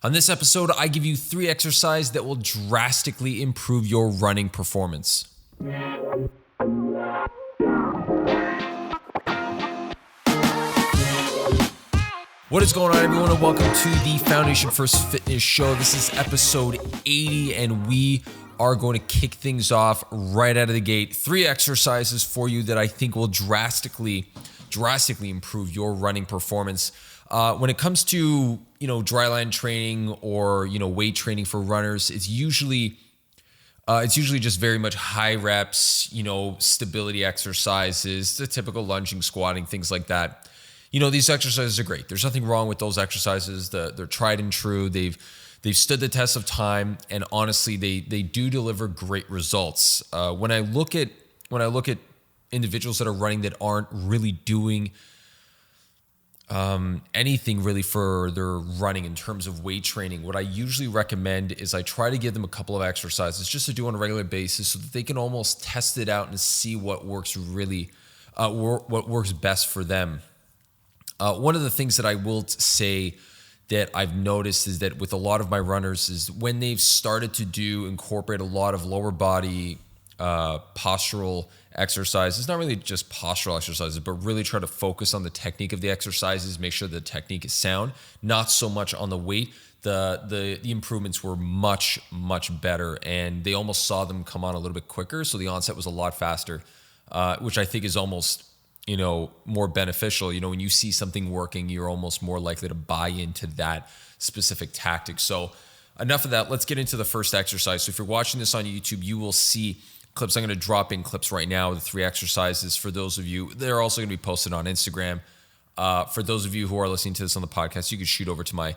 On this episode, I give you 3 exercises that will drastically improve your running performance. What is going on, everyone, and welcome to the Foundation First Fitness Show. This is episode 80, and we are going to kick things off right out of the gate. 3 exercises for you that I think will drastically improve your running performance. When it comes to, dryland training or, weight training for runners, it's usually just very much high reps, stability exercises, the typical lunging, squatting, things like that. These exercises are great. There's nothing wrong with those exercises. They're tried and true. They've stood the test of time, and honestly, they do deliver great results. When I look at individuals that are running that aren't really doing anything really for their running in terms of weight training, what I usually recommend is I try to give them a couple of exercises just to do on a regular basis so that they can almost test it out and see what works what works best for them. One of the things that I will say that I've noticed is that with a lot of my runners is when they've started to incorporate a lot of lower body postural exercises, not really just postural exercises, but really try to focus on the technique of the exercises, make sure the technique is sound, not so much on the weight. The improvements were much better, and they almost saw them come on a little bit quicker, so the onset was a lot faster, which I think is almost more beneficial. When you see something working, you're almost more likely to buy into that specific tactic. So enough of that. Let's get into the first exercise. So if you're watching this on YouTube, you will see clips. I'm going to drop in clips right now, the 3 exercises. For those of you, they're also going to be posted on Instagram. For those of you who are listening to this on the podcast, you can shoot over to my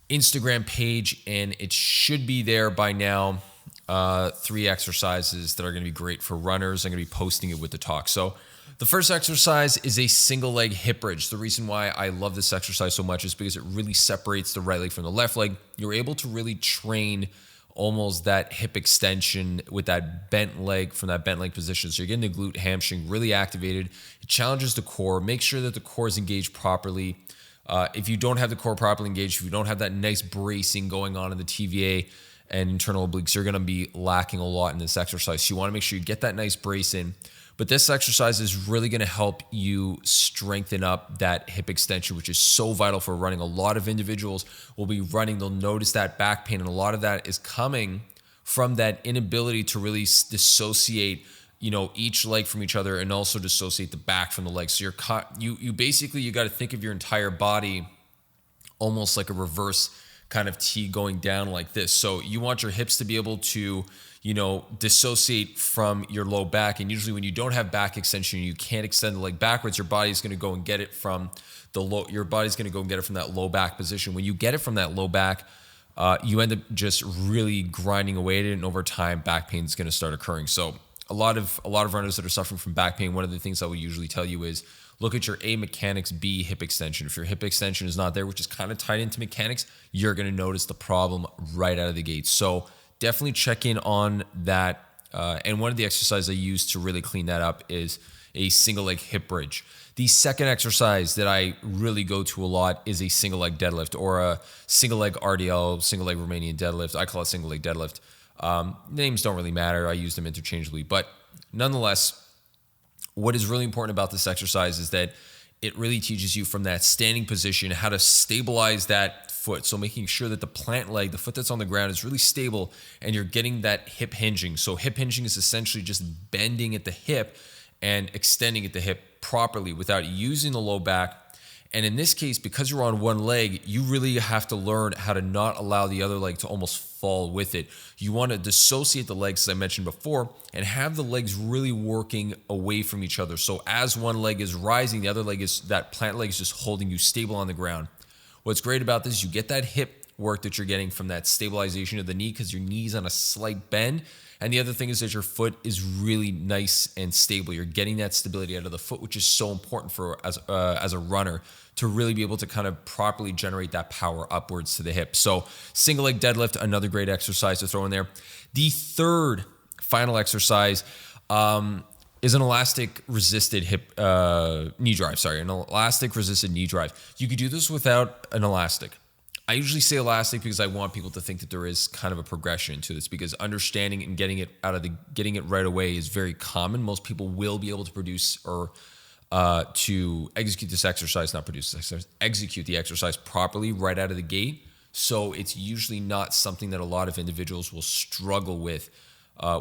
Instagram page, and it should be there by now. 3 exercises that are going to be great for runners. I'm going to be posting it with the talk. So the first exercise is a single leg hip bridge. The reason why I love this exercise so much is because it really separates the right leg from the left leg. You're able to really train almost that hip extension with that bent leg from that bent leg position. So you're getting the glute hamstring really activated. It challenges the core. Make sure that the core is engaged properly. If you don't have the core properly engaged, if you don't have that nice bracing going on in the TVA and internal obliques, you're going to be lacking a lot in this exercise. So you want to make sure you get that nice brace in. But this exercise is really going to help you strengthen up that hip extension, which is so vital for running. A lot of individuals will be running, they'll notice that back pain, and a lot of that is coming from that inability to really dissociate, each leg from each other, and also dissociate the back from the leg. So you basically got to think of your entire body almost like a reverse kind of T going down like this. So you want your hips to be able to dissociate from your low back. And usually when you don't have back extension, you can't extend the leg backwards. Your body's going to go and get it from that low back position. When you get it from that low back, you end up just really grinding away at it. And over time, back pain is going to start occurring. So a lot of runners that are suffering from back pain, one of the things I would usually tell you is look at your A mechanics, B hip extension. If your hip extension is not there, which is kind of tied into mechanics, you're going to notice the problem right out of the gate. So definitely check in on that. And one of the exercises I use to really clean that up is a single leg hip bridge. The second exercise that I really go to a lot is a single leg deadlift or a single leg RDL, single leg Romanian deadlift. I call it single leg deadlift. Names don't really matter. I use them interchangeably. But nonetheless, what is really important about this exercise is that it really teaches you from that standing position how to stabilize that foot. So making sure that the plant leg, the foot that's on the ground, is really stable and you're getting that hip hinging. So hip hinging is essentially just bending at the hip and extending at the hip properly without using the low back. And in this case, because you're on one leg, you really have to learn how to not allow the other leg to almost fall with it. You want to dissociate the legs, as I mentioned before, and have the legs really working away from each other. So as one leg is rising, the other leg that plant leg is just holding you stable on the ground. What's great about this, you get that hip work that you're getting from that stabilization of the knee because your knee's on a slight bend. And the other thing is that your foot is really nice and stable. You're getting that stability out of the foot, which is so important for as a runner to really be able to kind of properly generate that power upwards to the hip. So single leg deadlift, another great exercise to throw in there. The third final exercise is an elastic resisted knee drive. An elastic resisted knee drive. You could do this without an elastic. I usually say elastic because I want people to think that there is kind of a progression to this, because understanding and getting it right away is very common. Most people will be able to produce or to execute this exercise, not produce this exercise, execute the exercise properly right out of the gate. So it's usually not something that a lot of individuals will struggle with,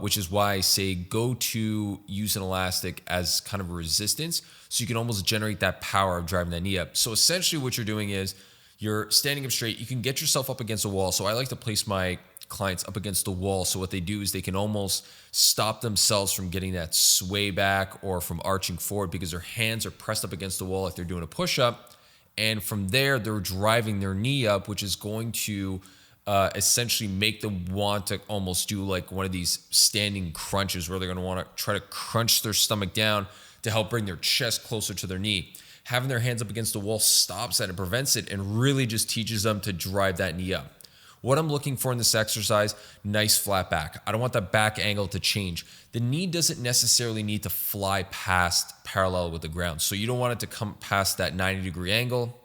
which is why I say go to use an elastic as kind of a resistance, so you can almost generate that power of driving that knee up. So essentially what you're doing is you're standing up straight. You can get yourself up against a wall. So I like to place my clients up against the wall. So what they do is they can almost stop themselves from getting that sway back or from arching forward, because their hands are pressed up against the wall like they're doing a push-up. And from there, they're driving their knee up, which is going to essentially make them want to almost do like one of these standing crunches, where they're going to want to try to crunch their stomach down to help bring their chest closer to their knee. Having their hands up against the wall stops that and prevents it, and really just teaches them to drive that knee up. What I'm looking for in this exercise, nice flat back. I don't want that back angle to change. The knee doesn't necessarily need to fly past parallel with the ground. So you don't want it to come past that 90-degree angle.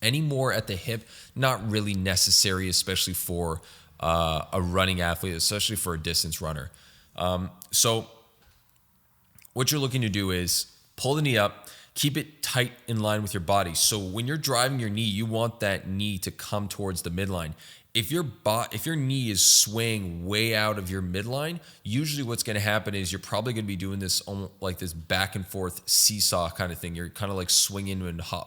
Any more at the hip, not really necessary, especially for a running athlete, especially for a distance runner. So what you're looking to do is pull the knee up, keep it tight in line with your body. So when you're driving your knee, you want that knee to come towards the midline. If your knee is swaying way out of your midline, usually what's going to happen is you're probably going to be doing this almost like this back and forth seesaw kind of thing. You're kind of like swinging and I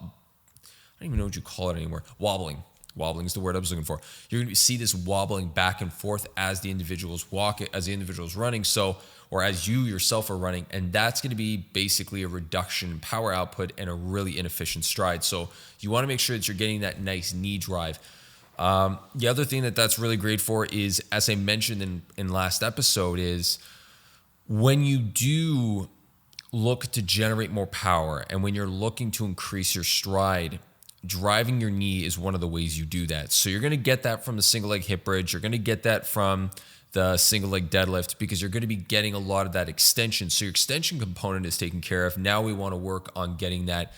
don't even know what you call it anymore. Wobbling. Wobbling is the word I was looking for. You're going to see this wobbling back and forth as the individual's walking, as the individual's running. Or as you yourself are running, and that's going to be basically a reduction in power output and a really inefficient stride. So you want to make sure that you're getting that nice knee drive. The other thing that's really great for is, as I mentioned in last episode, is when you do look to generate more power and when you're looking to increase your stride, driving your knee is one of the ways you do that. So you're going to get that from the single leg hip bridge. You're going to get that from the single leg deadlift, because you're going to be getting a lot of that extension. So your extension component is taken care of. Now we want to work on getting that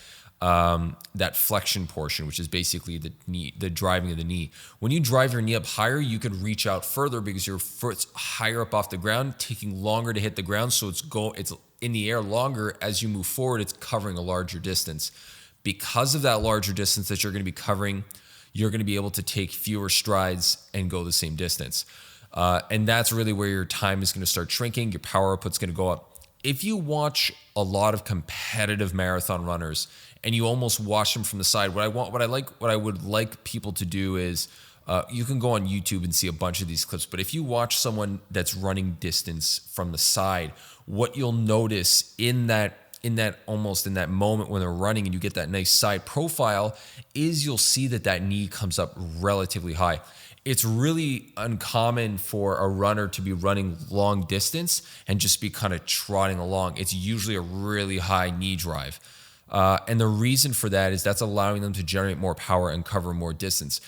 flexion portion, which is basically the knee, the driving of the knee. When you drive your knee up higher, you can reach out further because your foot's higher up off the ground, taking longer to hit the ground. So it's in the air longer. As you move forward, it's covering a larger distance. Because of that larger distance that you're going to be covering, you're going to be able to take fewer strides and go the same distance. And that's really where your time is going to start shrinking. Your power output's going to go up. If you watch a lot of competitive marathon runners and you almost watch them from the side, what I would like people to do is, you can go on YouTube and see a bunch of these clips, but if you watch someone that's running distance from the side, what you'll notice in that moment when they're running and you get that nice side profile is you'll see that knee comes up relatively high. It's really uncommon for a runner to be running long distance and just be kind of trotting along. It's usually a really high knee drive. And the reason for that is that's allowing them to generate more power and cover more distance.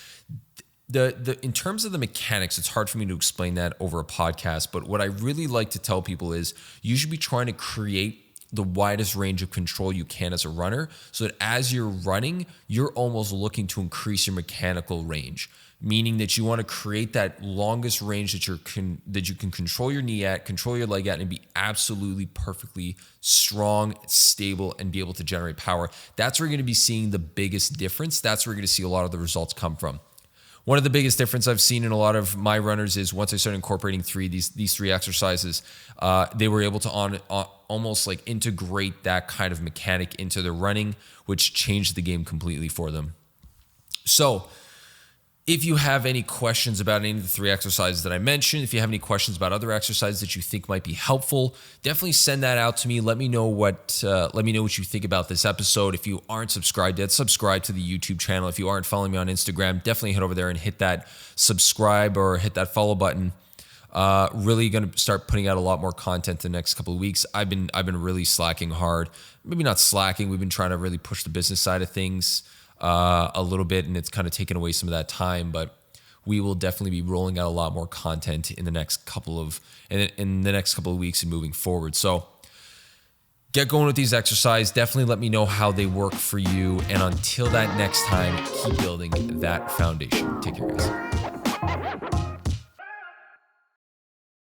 In terms of the mechanics, it's hard for me to explain that over a podcast, but what I really like to tell people is you should be trying to create the widest range of control you can as a runner, so that as you're running, you're almost looking to increase your mechanical range, meaning that you want to create that longest range that you can control your knee at, control your leg at, and be absolutely perfectly strong, stable, and be able to generate power. That's where you're going to be seeing the biggest difference. That's where you're going to see a lot of the results come from. One of the biggest difference I've seen in a lot of my runners is once I started incorporating these three exercises, they were able to almost like integrate that kind of mechanic into their running, which changed the game completely for them. So if you have any questions about any of the three exercises that I mentioned, if you have any questions about other exercises that you think might be helpful, definitely send that out to me. Let me know what you think about this episode. If you aren't subscribed yet, subscribe to the YouTube channel. If you aren't following me on Instagram, definitely head over there and hit that subscribe or hit that follow button. Really going to start putting out a lot more content the next couple of weeks. I've been really slacking hard. Maybe not slacking. We've been trying to really push the business side of things a little bit, and it's kind of taken away some of that time, but we will definitely be rolling out a lot more content in the next couple of weeks and moving forward. So Get going with these exercises. Definitely let me know how they work for you. And until that next time, keep building that foundation. Take care, guys.